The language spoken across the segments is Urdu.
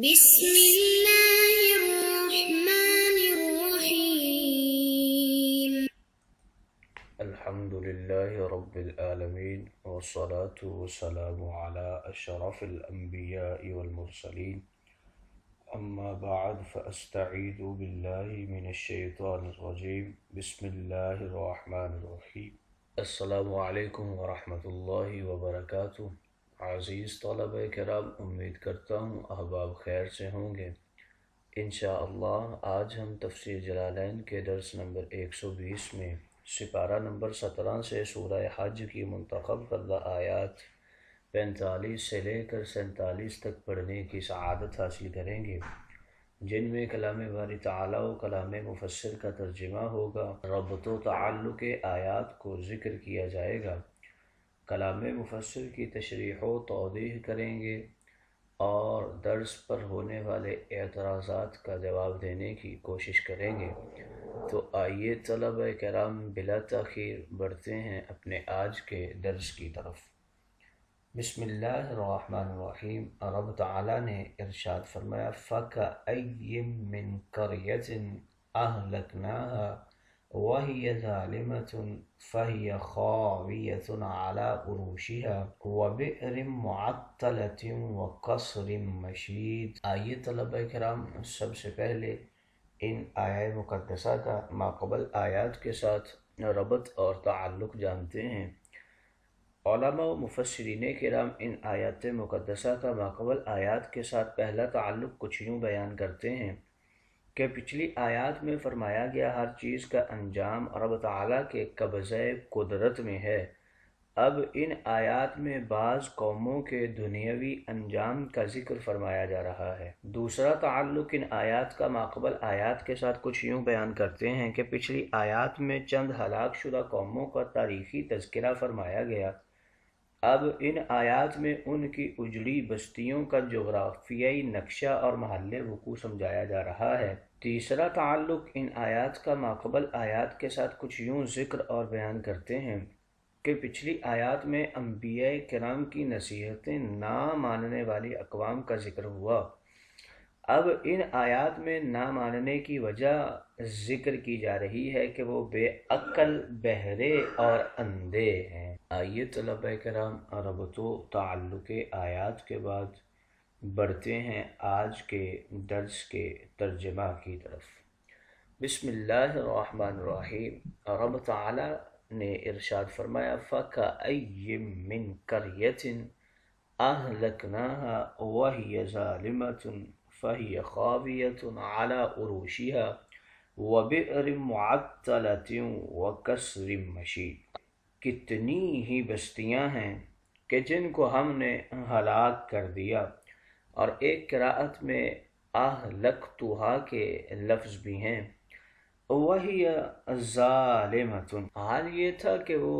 بسم الله الرحمن الرحيم. الحمد لله رب العالمين والصلاة والسلام على أشرف الأنبياء والمرسلين أما بعد فأستعيذ بالله من الشيطان الرجيم بسم الله الرحمن الرحيم السلام علیکم ورحمۃ اللہ وبرکاتہ۔ عزیز طلبہ کرام، امید کرتا ہوں احباب خیر سے ہوں گے۔ انشاءاللہ آج ہم تفسیر جلالین کے درس نمبر 120 میں سپارہ نمبر 17 سے سورہ حج کی منتخب کردہ آیات 45 سے لے کر 47 تک پڑھنے کی سعادت حاصل کریں گے، جن میں کلام باری تعالیٰ و کلام مفسر کا ترجمہ ہوگا، ربط و تعلق آیات کو ذکر کیا جائے گا، کلام مفسر کی تشریح و توضیح کریں گے اور درس پر ہونے والے اعتراضات کا جواب دینے کی کوشش کریں گے۔ تو آئیے طلبہ کرام بلا تاخیر بڑھتے ہیں اپنے آج کے درس کی طرف۔ بسم اللہ الرحمن الرحیم۔ رب تعالیٰ نے ارشاد فرمایا فَكَأَيٍّ مِّن قَرْيَةٍ أَهْلَكْنَاهَا وَهِيَ ظَالِمَةٌ فَهِيَ خَاوِيَةٌ عَلَى عُرُوشِهَا وَبِئْرٍ مُّعَطَّلَةٍ وَقَصْرٍ مَّشِيدٍ۔ آئیے طلبہ کرام سب سے پہلے ان آیات مقدسہ کا ماقبل آیات کے ساتھ ربط اور تعلق جانتے ہیں۔ علماء و مفسرین کرام ان آیات مقدسہ کا ماقبل آیات کے ساتھ پہلا تعلق کچھ یوں بیان کرتے ہیں کہ پچھلی آیات میں فرمایا گیا ہر چیز کا انجام رب تعالیٰ کے قبضۂ قدرت میں ہے۔ اب ان آیات میں بعض قوموں کے دنیاوی انجام کا ذکر فرمایا جا رہا ہے۔ دوسرا تعلق ان آیات کا ماقبل آیات کے ساتھ کچھ یوں بیان کرتے ہیں کہ پچھلی آیات میں چند ہلاک شدہ قوموں کا تاریخی تذکرہ فرمایا گیا، اب ان آیات میں ان کی اجڑی بستیوں کا جغرافیائی نقشہ اور محل وقوع سمجھایا جا رہا ہے۔ تیسرا تعلق ان آیات کا ماقبل آیات کے ساتھ کچھ یوں ذکر اور بیان کرتے ہیں کہ پچھلی آیات میں انبیاء کرام کی نصیحتیں نہ ماننے والی اقوام کا ذکر ہوا، اب ان آیات میں نہ ماننے کی وجہ ذکر کی جا رہی ہے کہ وہ بے عقل، بہرے اور اندھے ہیں۔ آئیے طلبہ کرام ربط و تعلق آیات کے بعد بڑھتے ہیں آج کے درس کے ترجمہ کی طرف۔ بسم اللہ الرحمن الرحیم۔ رب تعالی نے ارشاد فرمایا فَكَأَيٍّ مِّن قَرْيَةٍ أَهْلَكْنَاهَا وَهِيَ ظَالِمَةٌ فَهِيَ خَاوِيَةٌ عَلَى عُرُوشِهَا وَبِئْرٍ مُّعَطَّلَةٍ وَقَصْرٍ مَّشِيدٍ۔ کتنی ہی بستیاں ہیں کہ جن کو ہم نے ہلاک کر دیا، اور ایک قراءت میں اہلکتھا کے لفظ بھی ہیں۔ وَهِيَ ظَالِمَةٌ، حال یہ تھا کہ وہ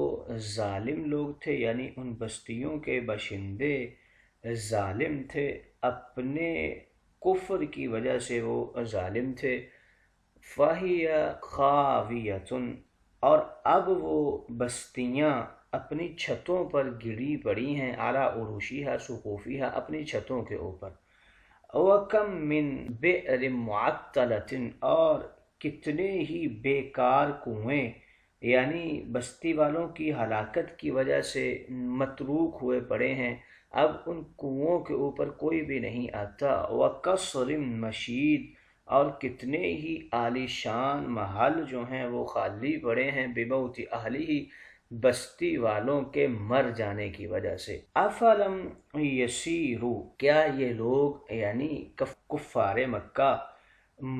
ظالم لوگ تھے، یعنی ان بستیوں کے باشندے ظالم تھے، اپنے کفر کی وجہ سے وہ ظالم تھے۔ فَهِيَ خَاوِيَةٌ، اور اب وہ بستیاں اپنی چھتوں پر گری پڑی ہیں، عَلَى عُرُوشِهَا، سقوفِهَا، اپنی چھتوں کے اوپر۔ وَكَم مِّن بِئْرٍ مُّعَطَّلَةٍ، اور کتنے ہی بیکار کنویں، یعنی بستی والوں کی ہلاکت کی وجہ سے متروک ہوئے پڑے ہیں، اب ان کنووں کے اوپر کوئی بھی نہیں آتا۔ وَقَصْرٍ مَّشِيدٍ، اور کتنے ہی عالی شان محل جو ہیں وہ خالی پڑے ہیں، بِمَوْتِ أَهْلِهِ، بستی والوں کے مر جانے کی وجہ سے۔ أَفَلَمْ يَسِيرُوا، کیا یہ لوگ یعنی کفار مکہ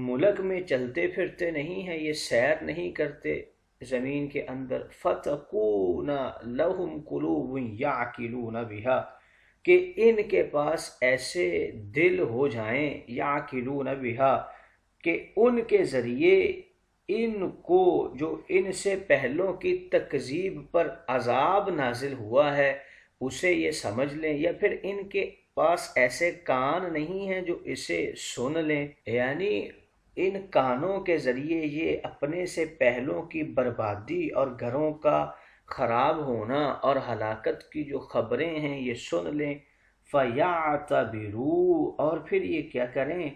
ملک میں چلتے پھرتے نہیں ہیں، یہ سیر نہیں کرتے زمین کے اندر؟ فَتَكُونَ لَهُمْ قُلُوبٌ يَعْقِلُونَ بِهَا، کہ ان کے پاس ایسے دل ہو جائیں، يَعْقِلُونَ بِهَا، کہ ان کے ذریعے ان کو جو ان سے پہلوں کی تکذیب پر عذاب نازل ہوا ہے اسے یہ سمجھ لیں، یا پھر ان کے پاس ایسے کان نہیں ہیں جو اسے سن لیں، یعنی ان کانوں کے ذریعے یہ اپنے سے پہلوں کی بربادی اور گھروں کا خراب ہونا اور ہلاکت کی جو خبریں ہیں یہ سن لیں۔ فَيَعْتَبِرُوا، اور پھر یہ کیا کریں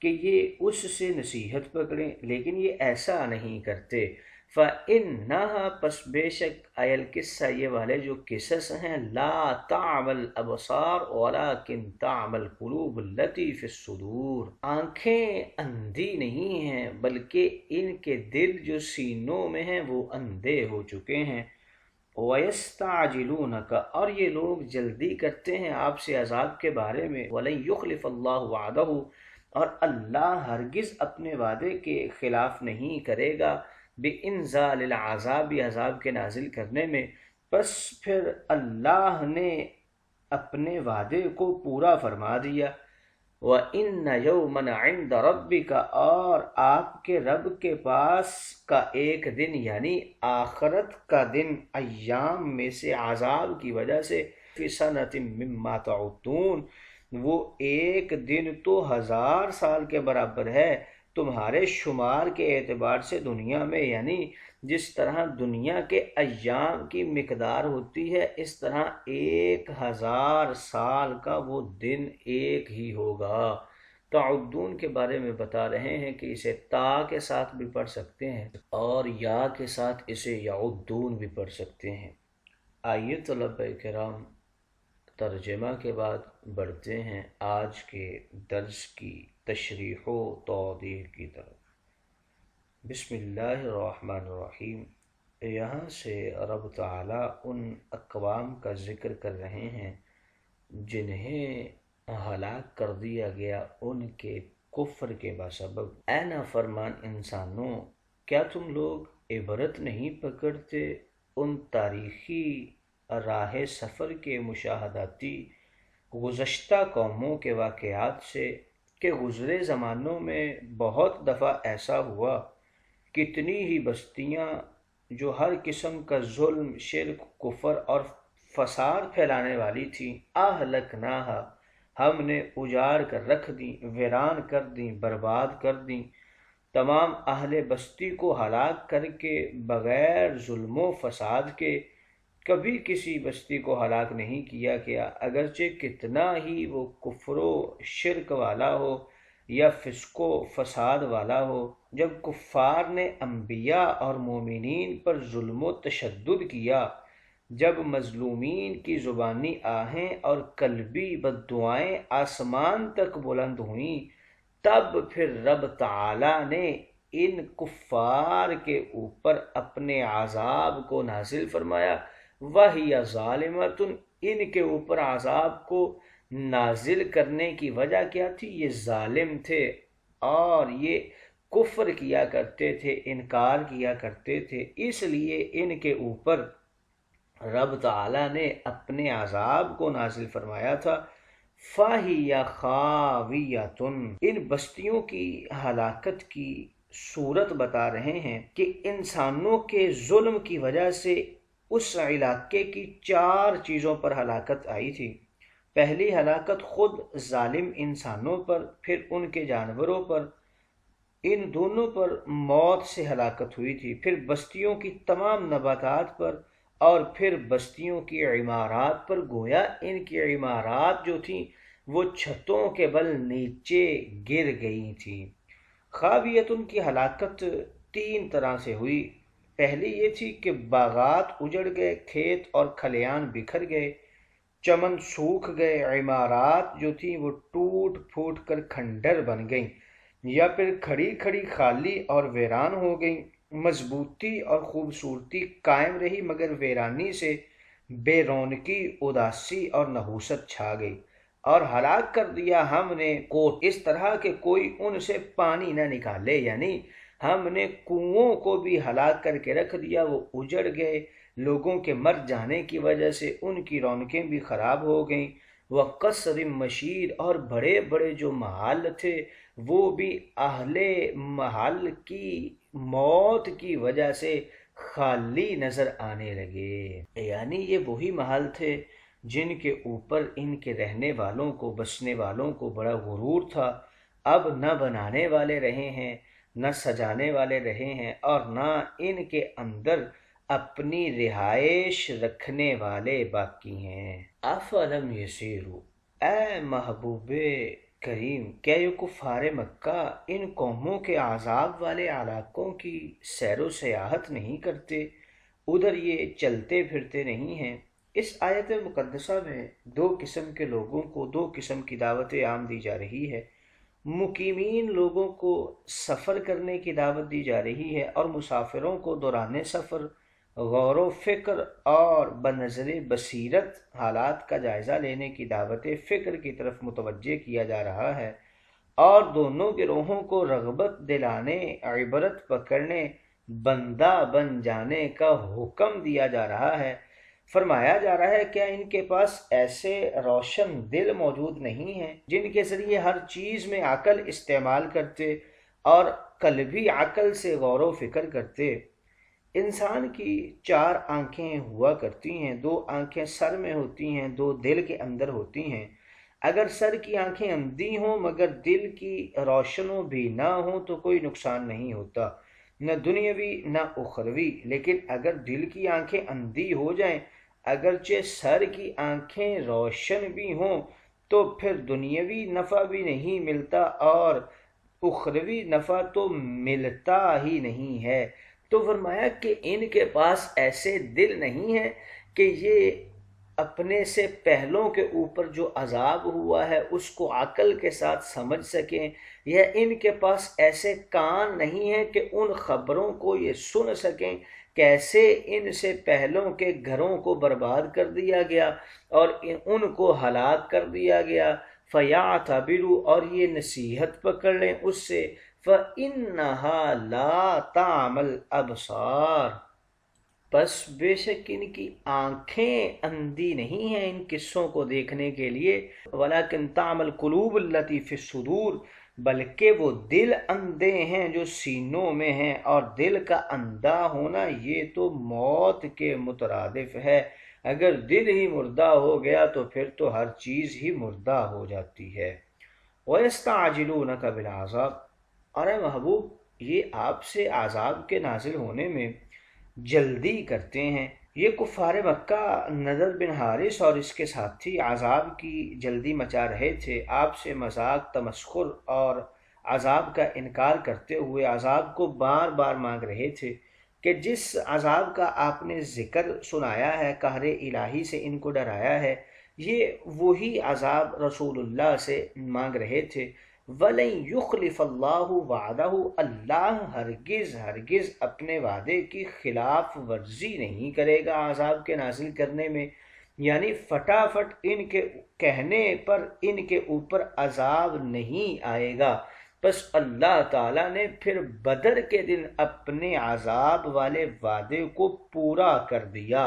کہ یہ اس سے نصیحت پکڑیں، لیکن یہ ایسا نہیں کرتے۔ فَإِنَّهَا، پس بے شک آیل قصہ یہ والے جو قصص ہیں، لا تعمل ابصار ولكن تعمل قلوب التي في الصدور، آنکھیں اندھی نہیں ہیں بلکہ ان کے دل جو سینوں میں ہیں وہ اندھے ہو چکے ہیں۔ وَيَسْتَعْجِلُونَكَ، اور یہ لوگ جلدی کرتے ہیں آپ سے عذاب کے بارے میں۔ وَلَن يُخْلِفَ اللَّهُ وَعْدَهُ، اور اللہ ہرگز اپنے وعدے کے خلاف نہیں کرے گا، بِإِنزَالِ الْعَذَابِ، عذاب کے نازل کرنے میں۔ پس پھر اللہ نے اپنے وعدے کو پورا فرما دیا۔ وَإِنَّ يَوْمًا عِنْدَ رَبِّكَ، اور آپ کے رب کے پاس کا ایک دن، یعنی آخرت کا دن، ایام میں سے عذاب کی وجہ سے، فِي سَنَةٍ مِّمَّا تَعُدُّونَ، وہ ایک دن تو 1000 سال کے برابر ہے تمہارے شمار کے اعتبار سے دنیا میں، یعنی جس طرح دنیا کے ایام کی مقدار ہوتی ہے اس طرح 1000 سال کا وہ دن ایک ہی ہوگا۔ تعدون کے بارے میں بتا رہے ہیں کہ اسے تا کے ساتھ بھی پڑھ سکتے ہیں اور یا کے ساتھ اسے یعدون بھی پڑھ سکتے ہیں۔ آئیے طلبہ کرام، ترجمہ کے بعد بڑھتے ہیں آج کے درس کی تشریح و توضیح کی طرف۔ بسم اللہ الرحمن الرحیم۔ یہاں سے رب تعالیٰ ان اقوام کا ذکر کر رہے ہیں جنہیں ہلاک کر دیا گیا ان کے کفر کے بسبب۔ اے نافرمان انسانوں، کیا تم لوگ عبرت نہیں پکڑتے ان تاریخی راہ سفر کے مشاہداتی گزشتہ قوموں کے واقعات سے کہ گزرے زمانوں میں بہت دفعہ ایسا ہوا، کتنی ہی بستیاں جو ہر قسم کا ظلم، شرک، کفر اور فساد پھیلانے والی تھیں، اہلکناہا، ہم نے اجاڑ کر رکھ دیں، ویران کر دیں، برباد کر دیں۔ تمام اہل بستی کو ہلاک کر کے بغیر ظلم و فساد کے کبھی کسی بستی کو ہلاک نہیں کیا گیا، اگرچہ کتنا ہی وہ کفر و شرک والا ہو یا فسق و فساد والا ہو۔ جب کفار نے انبیاء اور مومنین پر ظلم و تشدد کیا، جب مظلومین کی زبانی آہیں اور قلبی بددعائیں آسمان تک بلند ہوئیں، تب پھر رب تعالیٰ نے ان کفار کے اوپر اپنے عذاب کو نازل فرمایا۔ وَهِيَ ظَالِمَةٌ، ان کے اوپر عذاب کو نازل کرنے کی وجہ کیا تھی؟ یہ ظالم تھے اور یہ کفر کیا کرتے تھے، انکار کیا کرتے تھے، اس لیے ان کے اوپر رب تعالیٰ نے اپنے عذاب کو نازل فرمایا تھا۔ فَهِيَ خَاوِيَةٌ، ان بستیوں کی ہلاکت کی صورت بتا رہے ہیں کہ انسانوں کے ظلم کی وجہ سے اس علاقے کی 4 چیزوں پر ہلاکت آئی تھی۔ پہلی ہلاکت خود ظالم انسانوں پر، پھر ان کے جانوروں پر، ان دونوں پر موت سے ہلاکت ہوئی تھی، پھر بستیوں کی تمام نباتات پر، اور پھر بستیوں کی عمارات پر۔ گویا ان کی عمارات جو تھیں وہ چھتوں کے بل نیچے گر گئی تھیں۔ خاویتن کی ہلاکت 3 طرح سے ہوئی۔ پہلی یہ تھی کہ باغات اجڑ گئے، کھیت اور کھلیان بکھر گئے، چمن سوکھ گئے، عمارات جو تھیں وہ ٹوٹ پھوٹ کر کھنڈر بن گئیں، یا پھر کھڑی کھڑی خالی اور ویران ہو گئیں۔ مضبوطی اور خوبصورتی قائم رہی مگر ویرانی سے بے رونقی، اداسی اور نحوست چھا گئی، اور ہلاک کر دیا ہم نے کو اس طرح کہ کوئی ان سے پانی نہ نکالے، یعنی ہم نے کنووں کو بھی ہلاک کر کے رکھ دیا، وہ اجڑ گئے لوگوں کے مر جانے کی وجہ سے، ان کی رونقیں بھی خراب ہو گئیں۔ وَقَصْرٍ مَشِيدٍ، اور بڑے بڑے جو محل تھے وہ بھی اہل محل کی موت کی وجہ سے خالی نظر آنے لگے، یعنی یہ وہی محل تھے جن کے اوپر ان کے رہنے والوں کو، بسنے والوں کو بڑا غرور تھا، اب نہ بنانے والے رہے ہیں، نہ سجانے والے رہے ہیں، اور نہ ان کے اندر اپنی رہائش رکھنے والے باقی ہیں۔ افلم یسیروا، اے محبوب کریم، کیا یہ کفار مکہ ان قوموں کے عذاب والے علاقوں کی سیر و سیاحت نہیں کرتے؟ ادھر یہ چلتے پھرتے نہیں ہیں؟ اس آیت مقدسہ میں دو قسم کے لوگوں کو دو قسم کی دعوت عام دی جا رہی ہے۔ مقیمین لوگوں کو سفر کرنے کی دعوت دی جا رہی ہے، اور مسافروں کو دوران سفر غور و فکر اور بنظر بصیرت حالات کا جائزہ لینے کی دعوت فکر کی طرف متوجہ کیا جا رہا ہے، اور دونوں گروہوں کو رغبت دلانے، عبرت پکڑنے، بندہ بن جانے کا حکم دیا جا رہا ہے۔ فرمایا جا رہا ہے کیا ان کے پاس ایسے روشن دل موجود نہیں ہیں جن کے ذریعے ہر چیز میں عقل استعمال کرتے اور قلبی عقل سے غور و فکر کرتے؟ انسان کی چار آنکھیں ہوا کرتی ہیں، دو آنکھیں سر میں ہوتی ہیں، دو دل کے اندر ہوتی ہیں۔ اگر سر کی آنکھیں اندھی ہوں مگر دل کی روشنوں بھی نہ ہوں تو کوئی نقصان نہیں ہوتا، نہ دنیاوی نہ اخروی۔ لیکن اگر دل کی آنکھیں اندھی ہو جائیں، اگرچہ سر کی آنکھیں روشن بھی ہوں، تو پھر دنیاوی نفع بھی نہیں ملتا اور اخروی نفع تو ملتا ہی نہیں ہے۔ تو فرمایا کہ ان کے پاس ایسے دل نہیں ہیں کہ یہ اپنے سے پہلوں کے اوپر جو عذاب ہوا ہے اس کو عقل کے ساتھ سمجھ سکیں، یا ان کے پاس ایسے کان نہیں ہیں کہ ان خبروں کو یہ سن سکیں کیسے ان سے پہلوں کے گھروں کو برباد کر دیا گیا اور ان کو ہلاک کر دیا گیا۔ فَيَعْتَبِرُوا، اور یہ نصیحت پکڑ لیں اس سے، فَإِنَّهَا لَا تَعْمَى الْأَبْصَارُ، پس بے شک ان کی آنکھیں اندھی نہیں ہیں ان قصوں کو دیکھنے کے لیے، وَلَكِنْ تَعْمَى الْقُلُوبُ الَّتِي فِي الصُّدُورِ، بلکہ وہ دل اندھے ہیں جو سینوں میں ہیں، اور دل کا اندھا ہونا یہ تو موت کے مترادف ہے۔ اگر دل ہی مردہ ہو گیا تو پھر تو ہر چیز ہی مردہ ہو جاتی ہے۔ وَيَسْتَعْجِلُونَكَ بِالْعَذَابِ، اور اے محبوب یہ آپ سے عذاب کے نازل ہونے میں جلدی کرتے ہیں۔ یہ کفار مکہ نضر بن حارث اور اس کے ساتھی عذاب کی جلدی مچا رہے تھے، آپ سے مذاق، تمسخر اور عذاب کا انکار کرتے ہوئے عذاب کو بار بار مانگ رہے تھے کہ جس عذاب کا آپ نے ذکر سنایا ہے، قہر الہی سے ان کو ڈرایا ہے، یہ وہی عذاب رسول اللہ سے مانگ رہے تھے۔ وَلَن يُخْلِفَ اللَّهُ وَعْدَهُ، اللہ ہرگز اپنے وعدے کی خلاف ورزی نہیں کرے گا عذاب کے نازل کرنے میں، یعنی فٹافٹ ان کے کہنے پر ان کے اوپر عذاب نہیں آئے گا۔ پس اللہ تعالیٰ نے پھر بدر کے دن اپنے عذاب والے وعدے کو پورا کر دیا۔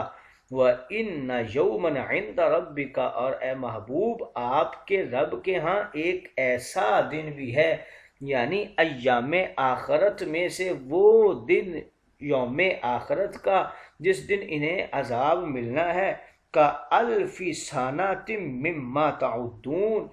وَإِنَّ يَوْمًا عِندَ رَبِّكَ، اور اے محبوب آپ کے رب کے ہاں ایک ایسا دن بھی ہے، یعنی ایام آخرت میں سے وہ دن، یوم آخرت کا جس دن انہیں عذاب ملنا ہے، کَأَلْفِ سَنَةٍ مِّمَّا تَعُدُّونَ،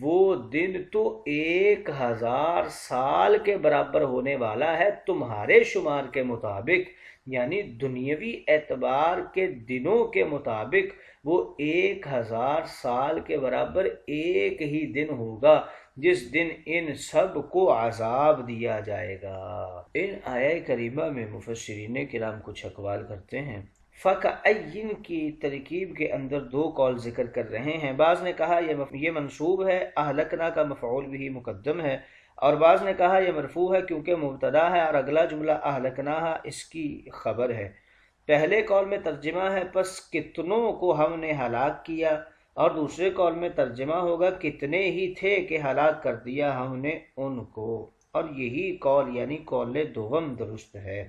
وہ دن تو 1000 سال کے برابر ہونے والا ہے تمہارے شمار کے مطابق، یعنی دنیاوی اعتبار کے دنوں کے مطابق وہ 1000 سال کے برابر ایک ہی دن ہوگا جس دن ان سب کو عذاب دیا جائے گا۔ ان آیہ کریمہ میں مفسرین کرام کچھ اقوال کرتے ہیں۔ فَكَأَيِّن کی ترکیب کے اندر دو قول ذکر کر رہے ہیں۔ بعض نے کہا یہ منصوب ہے، اہلکنا کا مفعول بھی مقدم ہے، اور بعض نے کہا یہ مرفوع ہے کیونکہ مبتدا ہے اور اگلا جملہ اہلکناہا اس کی خبر ہے۔ پہلے قول میں ترجمہ ہے پس کتنوں کو ہم نے ہلاک کیا، اور دوسرے قول میں ترجمہ ہوگا کتنے ہی تھے کہ ہلاک کر دیا ہم نے ان کو، اور یہی قول یعنی قول دوم درست ہے۔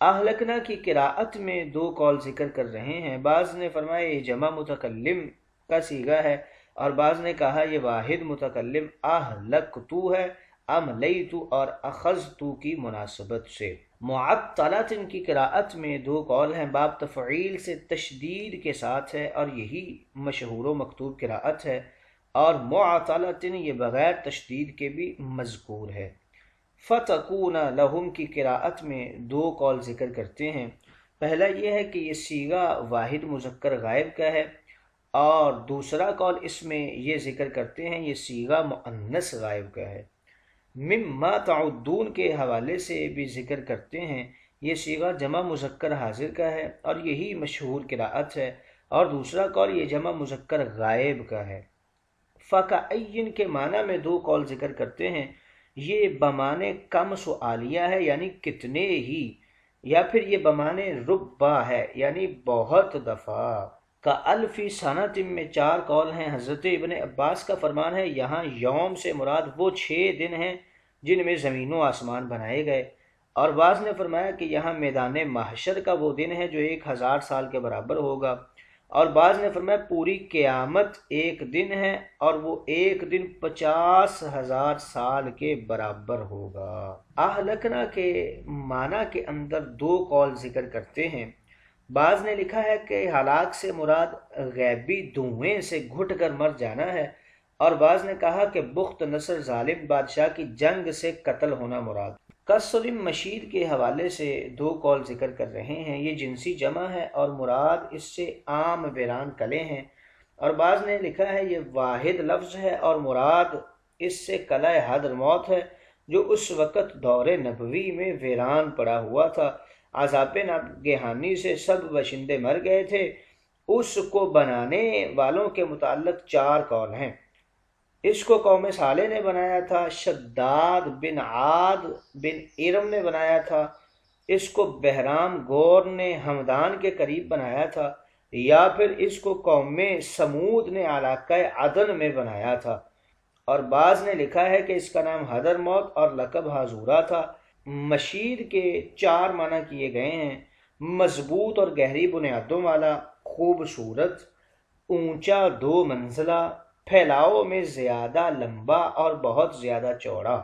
اہلکنا کی قراءت میں دو قول ذکر کر رہے ہیں۔ بعض نے فرمایا یہ جمع متکلم کا صیغہ ہے، اور بعض نے کہا یہ واحد متکلم اہلکتو ہے، املیتو اور اخذتو کی مناسبت سے۔ معطلۃ کی قراءت میں دو قول ہیں، باب تفعیل سے تشدید کے ساتھ ہے اور یہی مشہور و مکتوب قراءت ہے، اور معطلۃ یہ بغیر تشدید کے بھی مذکور ہے۔ فتکون لہم کی قراءت میں دو قول ذکر کرتے ہیں۔ پہلا یہ ہے کہ یہ صیغہ واحد مذکر غائب کا ہے، اور دوسرا قول اس میں یہ ذکر کرتے ہیں یہ صیغہ مؤنث غائب کا ہے۔ مما تعدون کے حوالے سے بھی ذکر کرتے ہیں یہ صیغہ جمع مذکر حاضر کا ہے اور یہی مشہور قراءت ہے، اور دوسرا قول یہ جمع مذکر غائب کا ہے۔ فَكَأَيِّن کے معنی میں دو قول ذکر کرتے ہیں، یہ بمانے کم سؤالیہ ہے یعنی کتنے ہی، یا پھر یہ بمانے ربا ہے یعنی بہت دفعہ۔ کَأَلْفِ سَنَةٍ میں 4 قول ہیں۔ حضرت ابن عباس کا فرمان ہے یہاں یوم سے مراد وہ 6 دن ہیں جن میں زمین و آسمان بنائے گئے، اور بعض نے فرمایا کہ یہاں میدان محشر کا وہ دن ہے جو 1000 سال کے برابر ہوگا، اور بعض نے فرمایا پوری قیامت ایک دن ہے اور وہ ایک دن 50,000 سال کے برابر ہوگا۔ اہلکنا کے معنی کے اندر 2 قول ذکر کرتے ہیں۔ بعض نے لکھا ہے کہ ہلاک سے مراد غیبی دھوئیں سے گھٹ کر مر جانا ہے، اور بعض نے کہا کہ بخت نصر ظالم بادشاہ کی جنگ سے قتل ہونا مراد۔ کسر مشید کے حوالے سے 2 قول ذکر کر رہے ہیں، یہ جنسی جمع ہے اور مراد اس سے عام ویران قلعے ہیں، اور بعض نے لکھا ہے یہ واحد لفظ ہے اور مراد اس سے قلعہ حضرموت ہے جو اس وقت دور نبوی میں ویران پڑا ہوا تھا، عذاب ناگہانی سے سب باشندے مر گئے تھے۔ اس کو بنانے والوں کے متعلق 4 قول ہیں۔ اس کو قوم صالح نے بنایا تھا، شداد بن عاد بن ارم نے بنایا تھا، اس کو بہرام گور نے ہمدان کے قریب بنایا تھا، یا پھر اس کو قوم سمود نے علاقہ عدن میں بنایا تھا، اور بعض نے لکھا ہے کہ اس کا نام حضرموت اور لقب حضورہ تھا۔ مشید کے 4 معنی کیے گئے ہیں، مضبوط اور گہری بنیادوں والا، خوبصورت، اونچا 2 منزلہ، پھیلاؤ میں زیادہ لمبا اور بہت زیادہ چوڑا۔